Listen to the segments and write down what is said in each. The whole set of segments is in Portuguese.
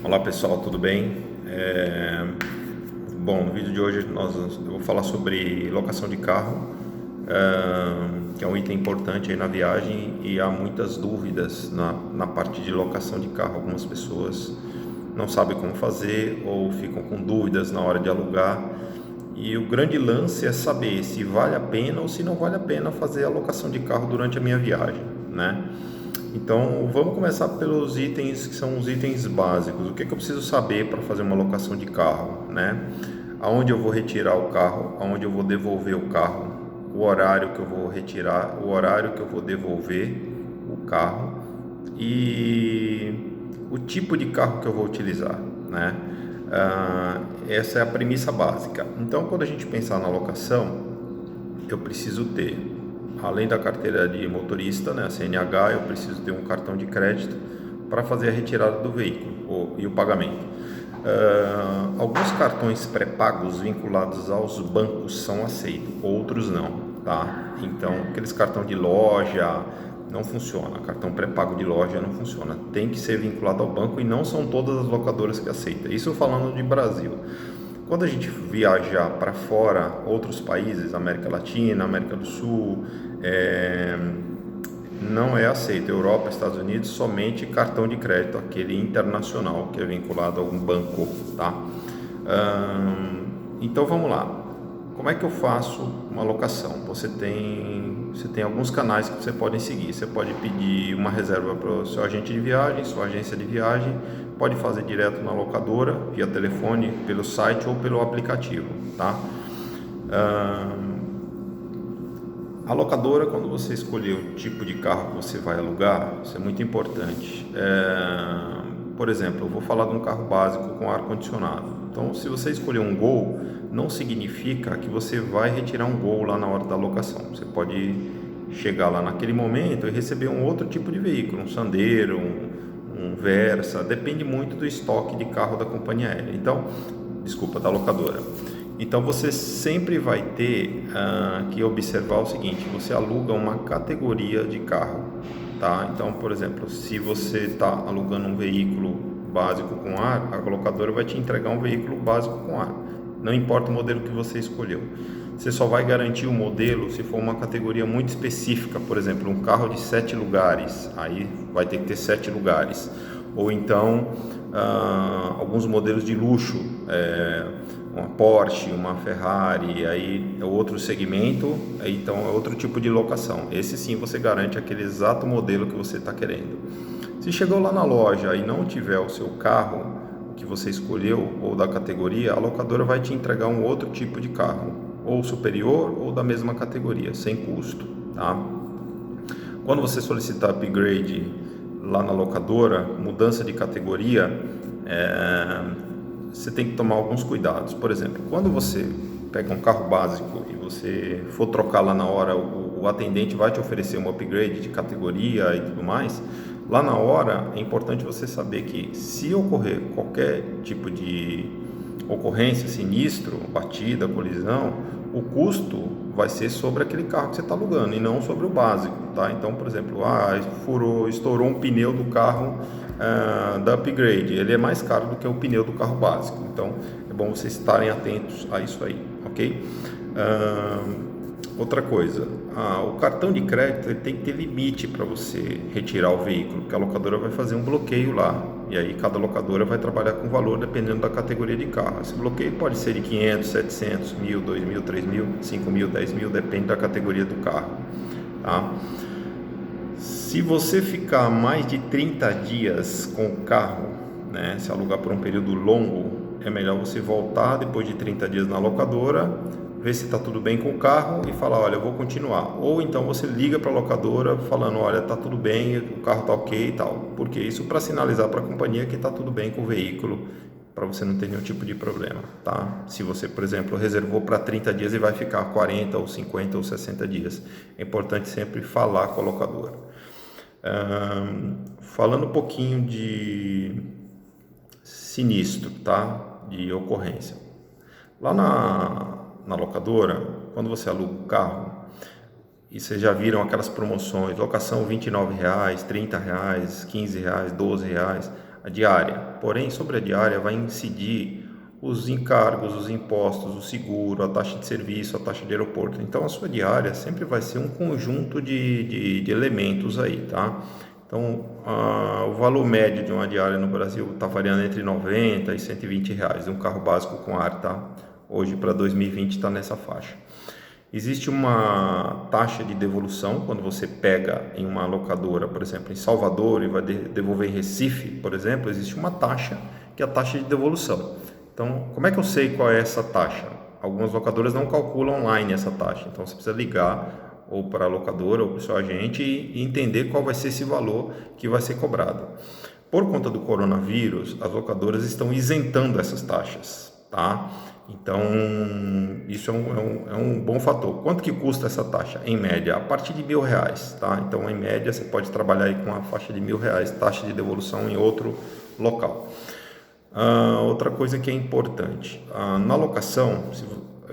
Olá pessoal, tudo bem? Bom, no vídeo de hoje eu vou falar sobre locação de carro, que é um item importante aí na viagem e há muitas dúvidas na parte de locação de carro. Algumas pessoas não sabem como fazer ou ficam com dúvidas na hora de alugar, e o grande lance é saber se vale a pena ou se não vale a pena fazer a locação de carro durante a minha viagem, né? Então vamos começar pelos itens que são os itens básicos. O que eu preciso saber para fazer uma locação de carro, né? Aonde eu vou retirar o carro, aonde eu vou devolver o carro, o horário que eu vou retirar, o horário que eu vou devolver o carro e o tipo de carro que eu vou utilizar, né? Essa é a premissa básica. Então, quando a gente pensar na locação, eu preciso ter, além da carteira de motorista, né, a CNH, eu preciso ter um cartão de crédito para fazer a retirada do veículo e o pagamento. Alguns cartões pré-pagos vinculados aos bancos são aceitos, outros não, tá? Então, aqueles cartão de loja não funciona, cartão pré-pago de loja não funciona, tem que ser vinculado ao banco e não são todas as locadoras que aceitam. Isso falando de Brasil. Quando a gente viajar para fora, outros países, América Latina, América do Sul, não é aceito. Europa, Estados Unidos, somente cartão de crédito, aquele internacional que é vinculado a algum banco, tá? Então vamos lá. Como é que eu faço uma locação? Você tem alguns canais que você pode seguir. Você pode pedir uma reserva para o seu agente de viagem, sua agência de viagem, pode fazer direto na locadora, via telefone, pelo site ou pelo aplicativo, tá? A locadora, quando você escolher o tipo de carro que você vai alugar, isso é muito importante. Por exemplo, eu vou falar de um carro básico com ar-condicionado. Então, se você escolher um Gol, não significa que você vai retirar um Gol lá na hora da locação. Você pode chegar lá naquele momento e receber um outro tipo de veículo, um Sandero, um Versa, depende muito do estoque de carro da companhia aérea. Então, da locadora. Então você sempre vai ter que observar o seguinte: você aluga uma categoria de carro, tá? Então, por exemplo, se você está alugando um veículo básico com ar, a locadora vai te entregar um veículo básico com ar, não importa o modelo que você escolheu. Você só vai garantir o modelo se for uma categoria muito específica, por exemplo, um carro de 7 lugares, aí vai ter que ter 7 lugares, ou então alguns modelos de luxo, uma Porsche, uma Ferrari, aí é outro segmento, então é outro tipo de locação. Esse sim você garante aquele exato modelo que você está querendo. Se chegou lá na loja e não tiver o seu carro que você escolheu ou da categoria, a locadora vai te entregar um outro tipo de carro, ou superior ou da mesma categoria, sem custo, tá? Quando você solicitar upgrade lá na locadora, mudança de categoria, você tem que tomar alguns cuidados. Por exemplo, quando você pega um carro básico e você for trocar lá na hora, o atendente vai te oferecer um upgrade de categoria e tudo mais. Lá na hora é importante você saber que se ocorrer qualquer tipo de ocorrência, sinistro, batida, colisão, o custo vai ser sobre aquele carro que você está alugando e não sobre o básico, tá? Então, por exemplo, estourou um pneu do carro da upgrade, ele é mais caro do que o pneu do carro básico. Então, é bom vocês estarem atentos a isso aí, ok? Outra coisa, o cartão de crédito ele tem que ter limite para você retirar o veículo, porque a locadora vai fazer um bloqueio lá, e aí cada locadora vai trabalhar com valor dependendo da categoria de carro. Esse bloqueio pode ser de 500, 700, 1.000, 2.000, 3.000, 5.000, 10.000, depende da categoria do carro, tá? Se você ficar mais de 30 dias com o carro, né, se alugar por um período longo, é melhor você voltar depois de 30 dias na locadora, ver se está tudo bem com o carro e falar, olha, eu vou continuar. Ou então você liga para a locadora falando, olha, está tudo bem, o carro está ok e tal. Porque isso para sinalizar para a companhia que está tudo bem com o veículo, para você não ter nenhum tipo de problema, tá? Se você, por exemplo, reservou para 30 dias e vai ficar 40 ou 50 ou 60 dias, é importante sempre falar com a locadora. Falando um pouquinho de sinistro, tá? De ocorrência. Lá na locadora, quando você aluga o carro, e vocês já viram aquelas promoções, locação R$29, R$30, R$15, R$12, a diária. Porém, sobre a diária vai incidir os encargos, os impostos, o seguro, a taxa de serviço, a taxa de aeroporto. Então, a sua diária sempre vai ser um conjunto de elementos aí, tá? Então, o valor médio de uma diária no Brasil está variando entre 90 e 120 reais, um carro básico com ar, tá? Hoje, para 2020, está nessa faixa. Existe uma taxa de devolução quando você pega em uma locadora, por exemplo, em Salvador e vai devolver em Recife, por exemplo, existe uma taxa que é a taxa de devolução. Então, como é que eu sei qual é essa taxa? Algumas locadoras não calculam online essa taxa, então você precisa ligar ou para a locadora ou para o seu agente e entender qual vai ser esse valor que vai ser cobrado. Por conta do coronavírus, as locadoras estão isentando essas taxas, tá? Então, isso é um bom fator. Quanto que custa essa taxa? Em média, a partir de R$1.000, tá? Então, em média, você pode trabalhar aí com a faixa de R$1.000, taxa de devolução em outro local. Outra coisa que é importante, na locação,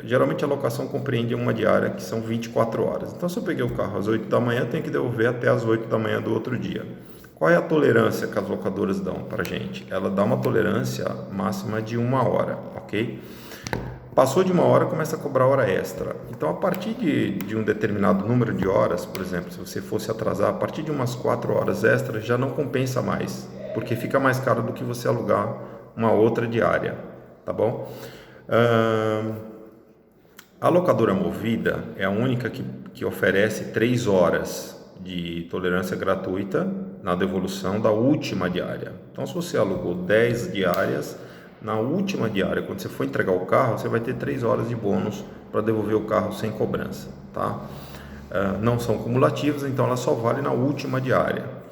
geralmente a locação compreende uma diária que são 24 horas. Então, se eu peguei o carro às 8 da manhã, eu tenho que devolver até às 8 da manhã do outro dia. Qual é a tolerância que as locadoras dão para a gente? Ela dá uma tolerância máxima de 1 hora, ok? Passou de 1 hora, começa a cobrar hora extra. Então, a partir de um determinado número de horas, por exemplo, se você fosse atrasar, a partir de umas 4 horas extras, já não compensa mais, porque fica mais caro do que você alugar uma outra diária, tá bom? A locadora Movida é a única que oferece 3 horas de tolerância gratuita na devolução da última diária. Então, se você alugou 10 diárias, na última diária, quando você for entregar o carro, você vai ter 3 horas de bônus para devolver o carro sem cobrança, tá? Não são cumulativas, então ela só vale na última diária.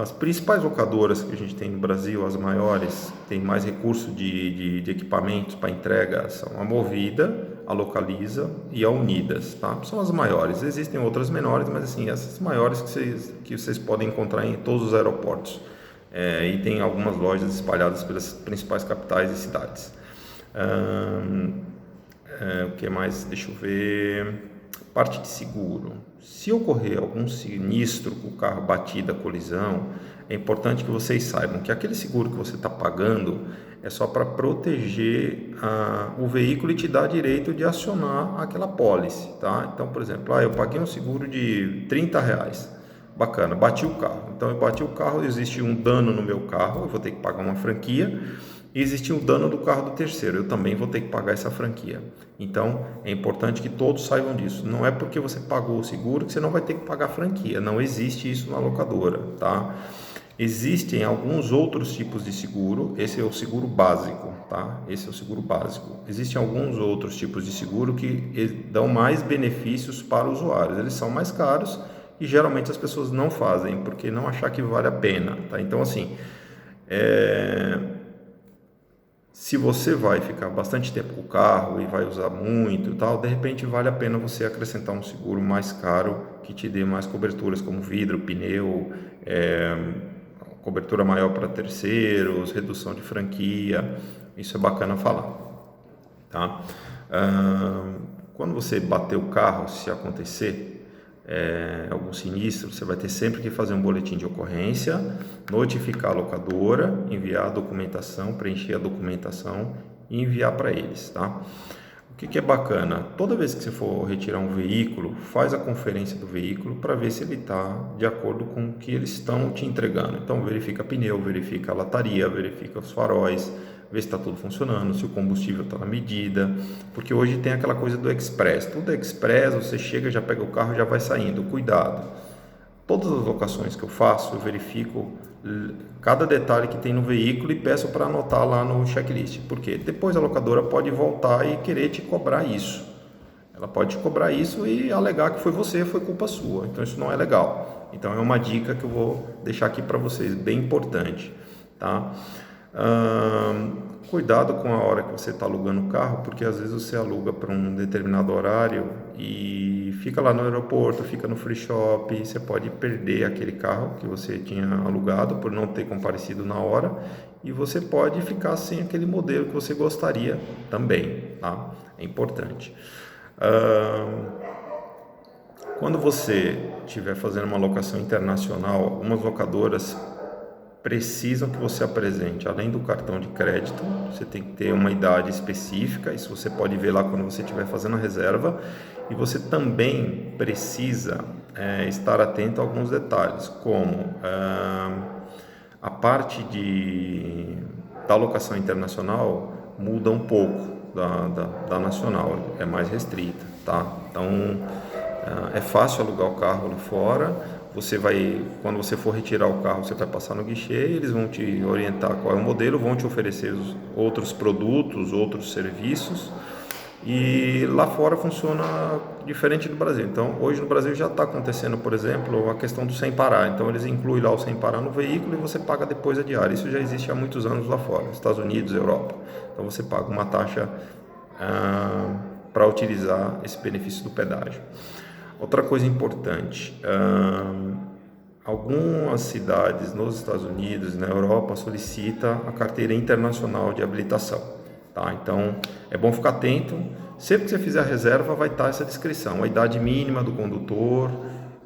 As principais locadoras que a gente tem no Brasil, as maiores, tem mais recurso de equipamentos para entrega, são a Movida, a Localiza e a Unidas, tá? São as maiores. Existem outras menores, mas assim, essas maiores que vocês podem encontrar em todos os aeroportos. E tem algumas lojas espalhadas pelas principais capitais e cidades. O que mais? Deixa eu ver. Parte de seguro. Se ocorrer algum sinistro com o carro, batida, colisão, é importante que vocês saibam que aquele seguro que você está pagando é só para proteger o veículo e te dar direito de acionar aquela pólice, tá? Então, por exemplo, eu paguei um seguro de R$30. Bacana, bati o carro. Então, eu bati o carro, existe um dano no meu carro, eu vou ter que pagar uma franquia. E existe um dano do carro do terceiro, eu também vou ter que pagar essa franquia. Então, é importante que todos saibam disso. Não é porque você pagou o seguro que você não vai ter que pagar a franquia. Não existe isso na locadora, tá? Existem alguns outros tipos de seguro. Esse é o seguro básico, tá? Esse é o seguro básico. Existem alguns outros tipos de seguro que dão mais benefícios para os usuários. Eles são mais caros e geralmente as pessoas não fazem porque não achar que vale a pena, tá? Então, assim, se você vai ficar bastante tempo com o carro e vai usar muito e tal, de repente vale a pena você acrescentar um seguro mais caro que te dê mais coberturas como vidro, pneu, cobertura maior para terceiros, redução de franquia. Isso é bacana falar, tá? Quando você bater o carro, se acontecer algum sinistro, você vai ter sempre que fazer um boletim de ocorrência, notificar a locadora, enviar a documentação, preencher a documentação e enviar para eles, tá? O que é bacana? Toda vez que você for retirar um veículo, faz a conferência do veículo para ver se ele está de acordo com o que eles estão te entregando. Então, verifica pneu, verifica a lataria, verifica os faróis, ver se está tudo funcionando, se o combustível está na medida, porque hoje tem aquela coisa do express, tudo é express, você chega, já pega o carro e já vai saindo. Cuidado, todas as locações que eu faço, eu verifico cada detalhe que tem no veículo e peço para anotar lá no checklist, porque depois a locadora pode voltar e querer te cobrar isso. Ela pode te cobrar isso e alegar que foi você, foi culpa sua, então isso não é legal. Então é uma dica que eu vou deixar aqui para vocês, bem importante, tá? Cuidado com a hora que você está alugando o carro, porque às vezes você aluga para um determinado horário e fica lá no aeroporto, fica no free shop, e você pode perder aquele carro que você tinha alugado por não ter comparecido na hora, e você pode ficar sem aquele modelo que você gostaria também, tá? É importante. Quando você estiver fazendo uma locação internacional, algumas locadoras precisam que você apresente, além do cartão de crédito, você tem que ter uma idade específica, isso você pode ver lá quando você estiver fazendo a reserva, e você também precisa estar atento a alguns detalhes, como a parte da locação internacional muda um pouco da nacional, é mais restrita, tá? Então, é fácil alugar o carro lá fora. Você vai, quando você for retirar o carro, você vai passar no guichê, eles vão te orientar qual é o modelo, vão te oferecer outros produtos, outros serviços, e lá fora funciona diferente do Brasil. Então, hoje no Brasil já está acontecendo, por exemplo, a questão do sem parar. Então, eles incluem lá o sem parar no veículo e você paga depois a diária. Isso já existe há muitos anos lá fora, Estados Unidos, Europa. Então, você paga uma taxa para utilizar esse benefício do pedágio. Outra coisa importante, algumas cidades nos Estados Unidos e na Europa solicitam a carteira internacional de habilitação, tá? Então é bom ficar atento, sempre que você fizer a reserva vai estar essa descrição, a idade mínima do condutor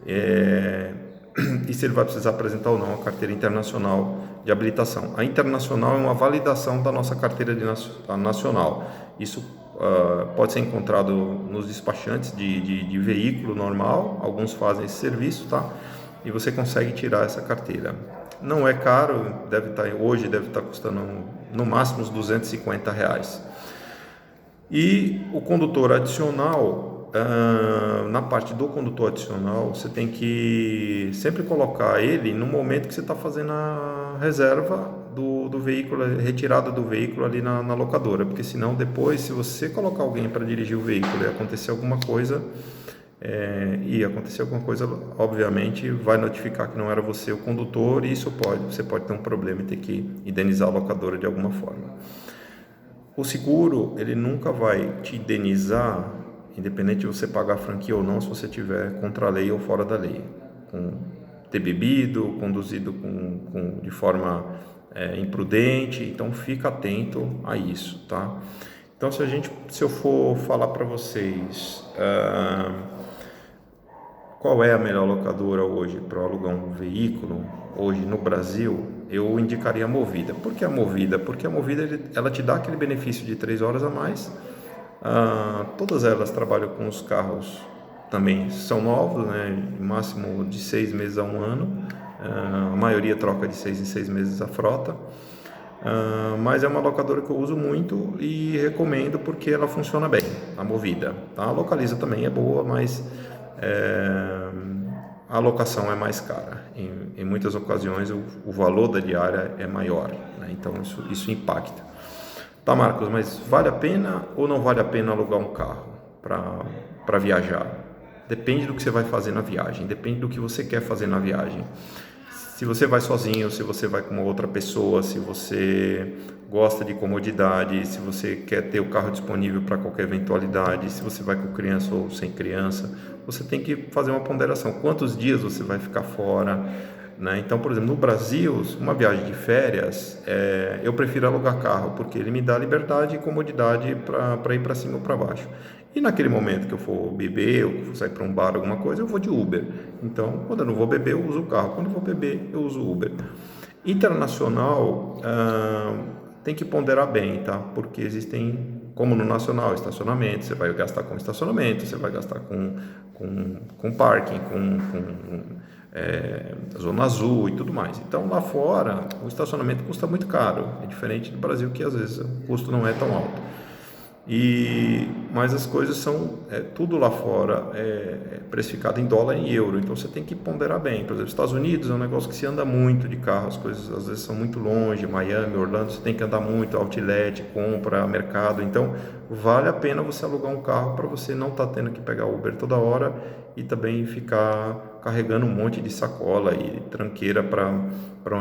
e se ele vai precisar apresentar ou não a carteira internacional de habilitação. A internacional é uma validação da nossa carteira nacional, isso pode ser encontrado nos despachantes de veículo normal, alguns fazem esse serviço, tá? E você consegue tirar essa carteira. Não é caro, hoje deve estar custando no máximo uns R$250. E o condutor adicional, na parte do condutor adicional, você tem que sempre colocar ele no momento que você está fazendo a reserva do veículo, retirada do veículo ali na locadora, porque senão depois, se você colocar alguém para dirigir o veículo e acontecer alguma coisa, obviamente vai notificar que não era você o condutor, e você pode ter um problema e ter que indenizar a locadora de alguma forma. O seguro, ele nunca vai te indenizar, independente de você pagar a franquia ou não, se você tiver contra a lei ou fora da lei, com ter bebido, conduzido de forma imprudente. Então fica atento a isso, tá? Então se eu for falar para vocês qual é a melhor locadora hoje para alugar um veículo, hoje no Brasil, eu indicaria a Movida. Por que a Movida? Porque a Movida ela te dá aquele benefício de 3 horas a mais. Todas elas trabalham com os carros, também são novos, né? Máximo de 6 meses a 1 ano. A maioria troca de 6 em 6 meses a frota. Mas é uma locadora que eu uso muito e recomendo porque ela funciona bem, a Movida, tá? A Localiza também é boa, mas a locação é mais cara. Em muitas ocasiões o valor da diária é maior, né? Então isso impacta. Tá, Marcos, mas vale a pena ou não vale a pena alugar um carro para viajar? Depende do que você vai fazer na viagem, depende do que você quer fazer na viagem. Se você vai sozinho, se você vai com uma outra pessoa, se você gosta de comodidade, se você quer ter o carro disponível para qualquer eventualidade, se você vai com criança ou sem criança, você tem que fazer uma ponderação. Quantos dias você vai ficar fora, né? Então, por exemplo, no Brasil, uma viagem de férias, eu prefiro alugar carro, porque ele me dá liberdade e comodidade para ir para cima ou para baixo. E naquele momento que eu for beber, ou for sair para um bar, alguma coisa, eu vou de Uber. Então, quando eu não vou beber, eu uso o carro. Quando eu vou beber, eu uso o Uber. Internacional, tem que ponderar bem, tá? Porque existem, como no nacional, estacionamento, você vai gastar com estacionamento, você vai gastar com parking, zona azul e tudo mais. Então, lá fora, o estacionamento custa muito caro. É diferente do Brasil, que às vezes o custo não é tão alto. Mas as coisas são, tudo lá fora é precificado em dólar e em euro, então você tem que ponderar bem. Por exemplo, Estados Unidos é um negócio que se anda muito de carro, as coisas às vezes são muito longe, Miami, Orlando, você tem que andar muito, outlet, compra, mercado, então vale a pena você alugar um carro para você não estar tendo que pegar Uber toda hora e também ficar carregando um monte de sacola e tranqueira para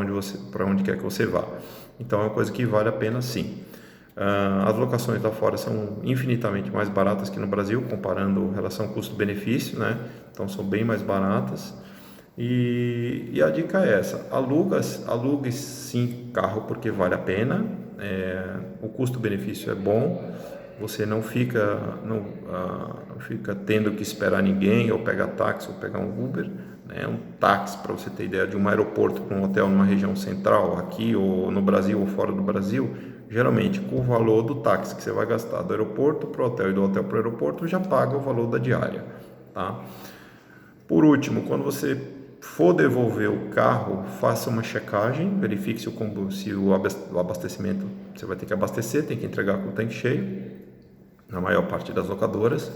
onde quer que você vá. Então é uma coisa que vale a pena, sim. As locações lá fora são infinitamente mais baratas que no Brasil, comparando relação custo-benefício, né? Então são bem mais baratas. E a dica é essa: alugue sim carro porque vale a pena. O custo-benefício é bom. Você não fica tendo que esperar ninguém ou pegar táxi ou pegar um Uber, né? Um táxi, para você ter ideia, de um aeroporto para um hotel numa região central, aqui ou no Brasil ou fora do Brasil, geralmente com o valor do táxi que você vai gastar do aeroporto para o hotel e do hotel para o aeroporto, já paga o valor da diária, tá? Por último, quando você for devolver o carro, faça uma checagem, verifique se o abastecimento, você vai ter que abastecer, tem que entregar com o tanque cheio, na maior parte das locadoras.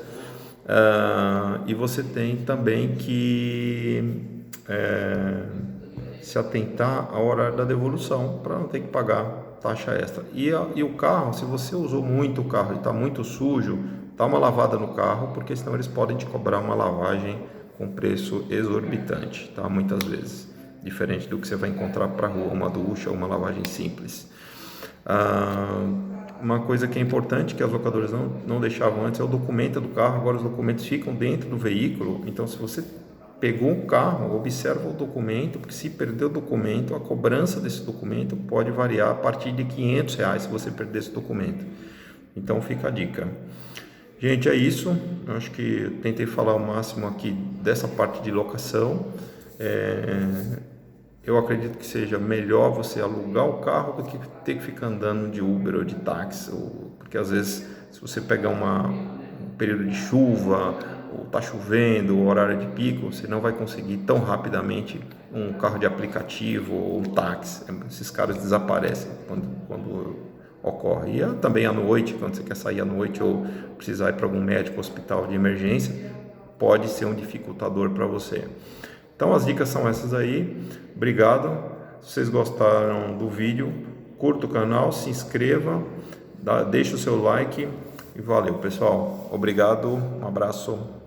E você tem também que se atentar ao horário da devolução para não ter que pagar taxa extra. E o carro, se você usou muito o carro e está muito sujo, dá uma lavada no carro, porque senão eles podem te cobrar uma lavagem com preço exorbitante, tá? Muitas vezes, diferente do que você vai encontrar para rua, uma ducha ou uma lavagem simples. Uma coisa que é importante, que as locadoras não deixavam antes, é o documento do carro. Agora os documentos ficam dentro do veículo, então se você pegou o carro, observa o documento, porque se perder o documento, a cobrança desse documento pode variar a partir de R$500 se você perder esse documento. Então fica a dica. Gente, é isso. Eu acho que tentei falar o máximo aqui dessa parte de locação. Eu acredito que seja melhor você alugar o carro do que ter que ficar andando de Uber ou de táxi, porque às vezes se você pegar um período de chuva, ou está chovendo, ou horário de pico, você não vai conseguir tão rapidamente um carro de aplicativo ou um táxi. Esses caras desaparecem quando ocorre. E também à noite, quando você quer sair à noite ou precisar ir para algum médico, hospital de emergência, pode ser um dificultador para você. Então as dicas são essas aí. Obrigado. Se vocês gostaram do vídeo, curta o canal, se inscreva, deixa o seu like e valeu, pessoal. Obrigado, um abraço.